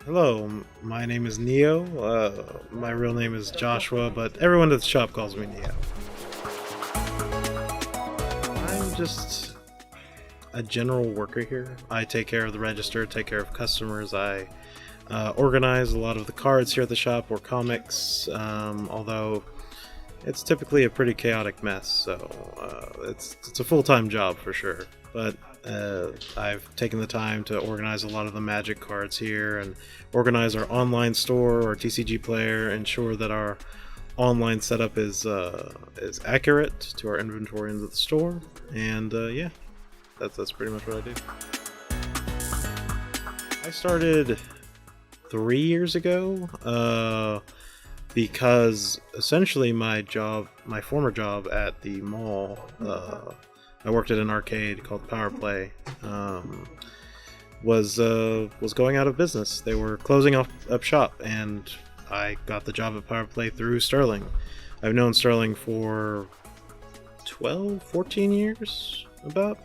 Hello, my name is Neo. My real name is Joshua, but everyone at the shop calls me Neo. I'm just a general worker here. I take care of the register, take care of customers. I organize a lot of the cards here at the shop or comics, although it's typically a pretty chaotic mess, so it's a full-time job for sure. But I've taken the time to organize a lot of the Magic cards here and organize our online store, our TCG Player, ensure that our online setup is accurate to our inventory in the store, and yeah, that's pretty much what I do. I started 3 years ago. Because essentially my former job at the mall, I worked at an arcade called Power Play, was going out of business. They were closing up shop, and I got the job at Power Play through Sterling. I've known Sterling for 12, 14 years, about.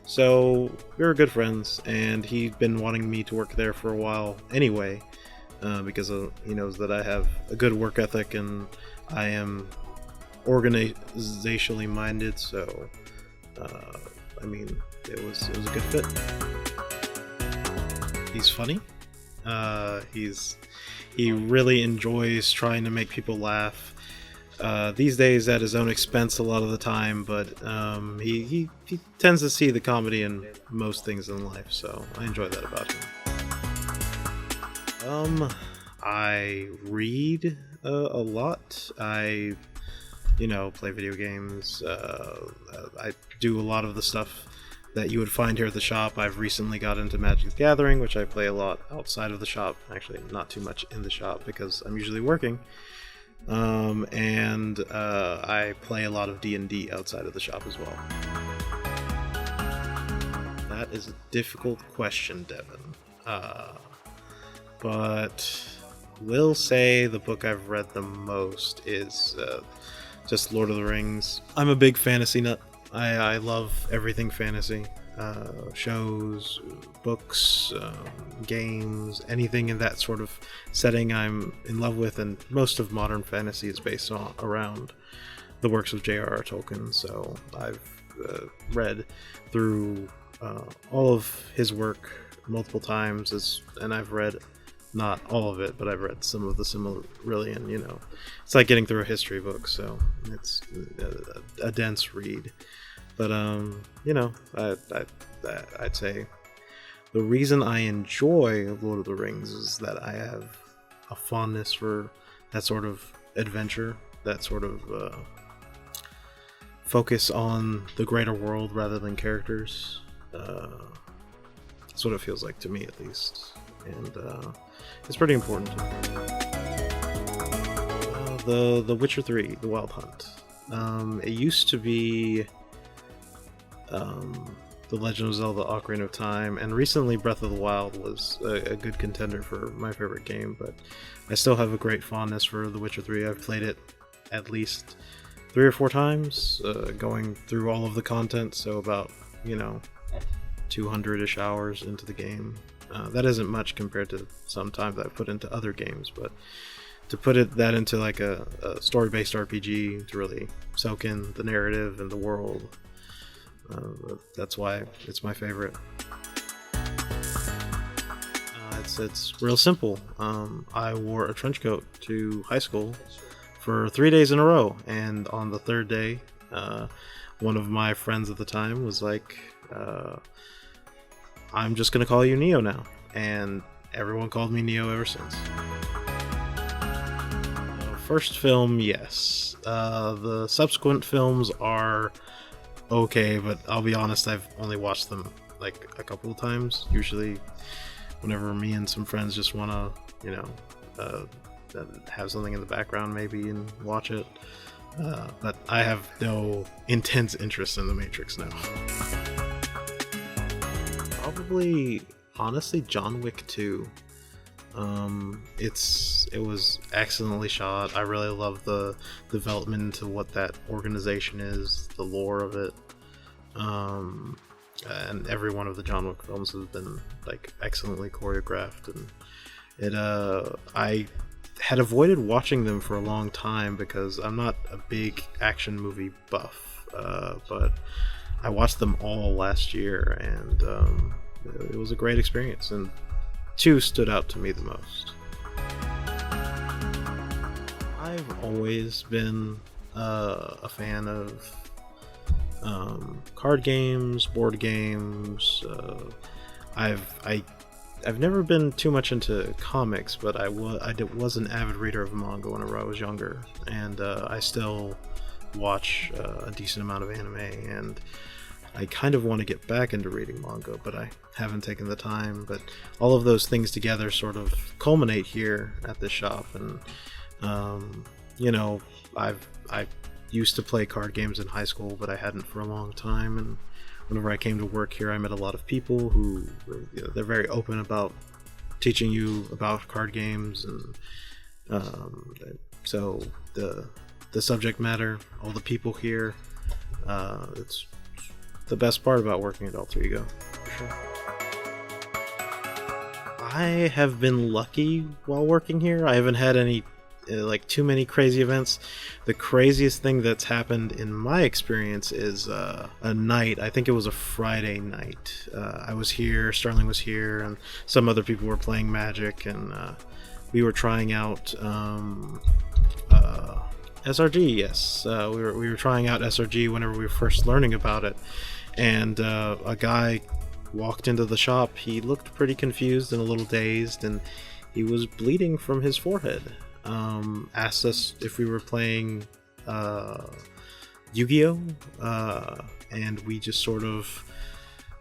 So we were good friends, and he'd been wanting me to work there for a while anyway. Because he knows that I have a good work ethic and I am organizationally minded, so I mean, it was a good fit. He's funny. He really enjoys trying to make people laugh. These days, at his own expense, a lot of the time, but he tends to see the comedy in most things in life, so I enjoy that about him. I read a lot. I, play video games. I do a lot of the stuff that you would find here at the shop. I've recently got into Magic the Gathering, which I play a lot outside of the shop. Actually, not too much in the shop because I'm usually working. And I play a lot of D&D outside of the shop as well. That is a difficult question, Devin. But will say the book I've read the most is just Lord of the Rings. I'm a big fantasy nut. I love everything fantasy. Shows, books, games, anything in that sort of setting I'm in love with, and most of modern fantasy is based around the works of J.R.R. Tolkien, so I've read through all of his work multiple times, and I've read not all of it, but I've read some of the Silmarillion. It's like getting through a history book, so it's a dense read. But I'd say the reason I enjoy Lord of the Rings is that I have a fondness for that sort of adventure, that sort of focus on the greater world rather than characters. That's what it feels like to me, at least, and it's pretty important to me. The Witcher 3, The Wild Hunt. It used to be The Legend of Zelda: Ocarina of Time, and recently Breath of the Wild was a good contender for my favorite game, but I still have a great fondness for The Witcher 3. I've played it at least 3 or 4 times, going through all of the content, so about, 200-ish hours into the game. That isn't much compared to some time that I've put into other games, but to put that into like a story-based RPG, to really soak in the narrative and the world, that's why it's my favorite. It's real simple. I wore a trench coat to high school for 3 days in a row, and on the third day, one of my friends at the time was like, I'm just gonna call you Neo now, and everyone called me Neo ever since. First film, yes. The subsequent films are okay, but I'll be honest, I've only watched them like a couple of times. Usually, whenever me and some friends just wanna, have something in the background maybe and watch it. But I have no intense interest in The Matrix now. Probably, honestly, John Wick 2. It was excellently shot. I really love the development into what that organization is, the lore of it. And every one of the John Wick films has been like excellently choreographed, and I had avoided watching them for a long time because I'm not a big action movie buff, but I watched them all last year, and it was a great experience, and two stood out to me the most. I've always been a fan of card games, board games. I've never been too much into comics, but I was an avid reader of manga whenever I was younger, and I still watch a decent amount of anime, and I kind of want to get back into reading manga, but I haven't taken the time. But all of those things together sort of culminate here at this shop, and I used to play card games in high school, but I hadn't for a long time, and whenever I came to work here, I met a lot of people who, they're very open about teaching you about card games, and so the subject matter, all the people here, it's the best part about working at Alter Ego, for sure. I have been lucky while working here. I haven't had any too many crazy events. The craziest thing that's happened in my experience is a night. I think it was a Friday night. I was here, Sterling was here, and some other people were playing Magic, and we were trying out SRG. Yes, we were trying out SRG whenever we were first learning about it, and a guy walked into the shop. He looked pretty confused and a little dazed, and he was bleeding from his forehead. Asked us if we were playing Yu-Gi-Oh! And we just sort of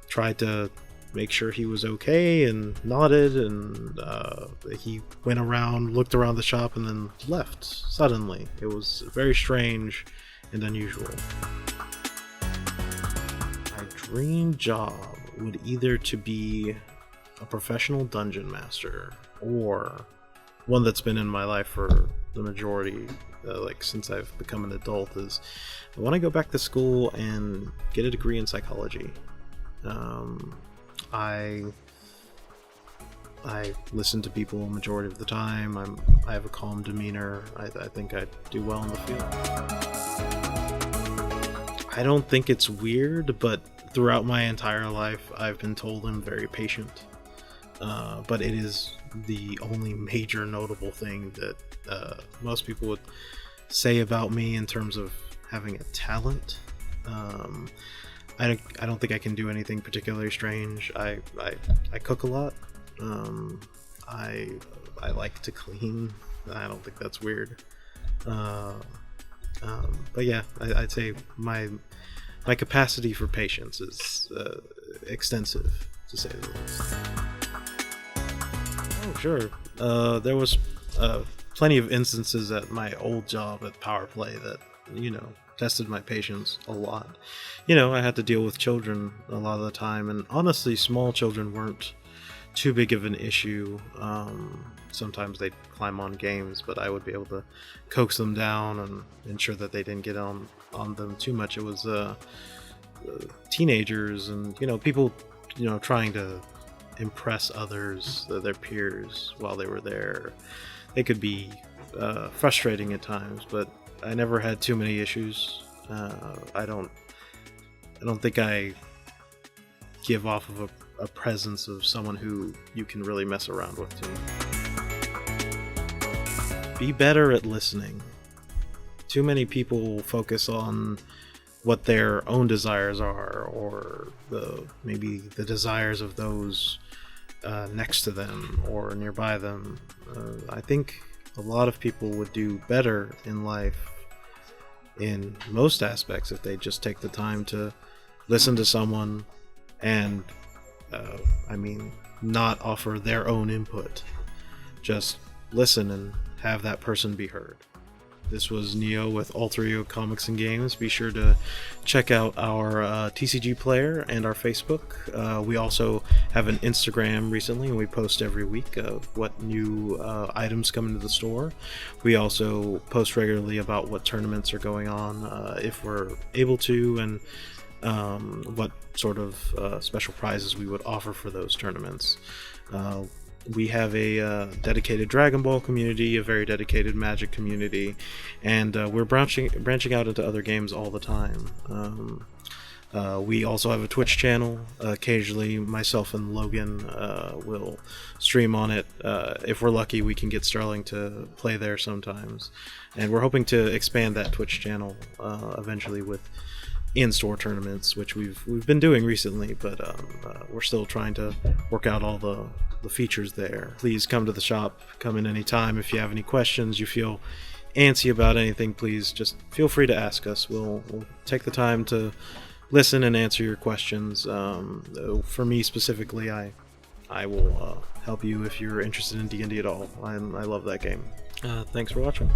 tried to make sure he was okay and nodded, and he went around, looked around the shop, and then left suddenly. It was very strange and unusual. My dream job would either to be a professional dungeon master, or one that's been in my life for the majority, since I've become an adult, is I want to go back to school and get a degree in psychology. I listen to people a majority of the time. I have a calm demeanor. I think I do well in the field. I don't think it's weird, but throughout my entire life, I've been told I'm very patient. But it is the only major notable thing that most people would say about me in terms of having a talent. I don't think I can do anything particularly strange. I cook a lot. I like to clean. I don't think that's weird. But yeah, I'd say my capacity for patience is extensive, to say the least. Oh, sure. There was plenty of instances at my old job at Power Play that, tested my patience a lot. I had to deal with children a lot of the time, and honestly, small children weren't too big of an issue. Sometimes they'd climb on games, but I would be able to coax them down and ensure that they didn't get on them too much. It was teenagers and, people, trying to impress others, their peers, while they were there. They could be frustrating at times, but I never had too many issues. I don't think I give off of a presence of someone who you can really mess around with too much. Be better at listening. Too many people focus on what their own desires are, or maybe the desires of those next to them or nearby them. I think a lot of people would do better in life in most aspects if they just take the time to listen to someone and not offer their own input. Just listen and have that person be heard. This was Neo with Alter Ego Comics and Games. Be sure to check out our TCG Player and our Facebook. We also have an Instagram recently, and we post every week of what new items come into the store. We also post regularly about what tournaments are going on, if we're able to, and what sort of special prizes we would offer for those tournaments. We have a dedicated Dragon Ball community, a very dedicated Magic community, and we're branching out into other games all the time. We also have a Twitch channel. Occasionally, myself and Logan will stream on it. If we're lucky, we can get Sterling to play there sometimes. And we're hoping to expand that Twitch channel eventually with in-store tournaments, which we've been doing recently, but we're still trying to work out all the features there. Please come to the shop. Come in anytime. If you have any questions, you feel antsy about anything, please just feel free to ask us. We'll take the time to listen and answer your questions. For me specifically, I will help you if you're interested in D&D at all. I love that game. Thanks for watching.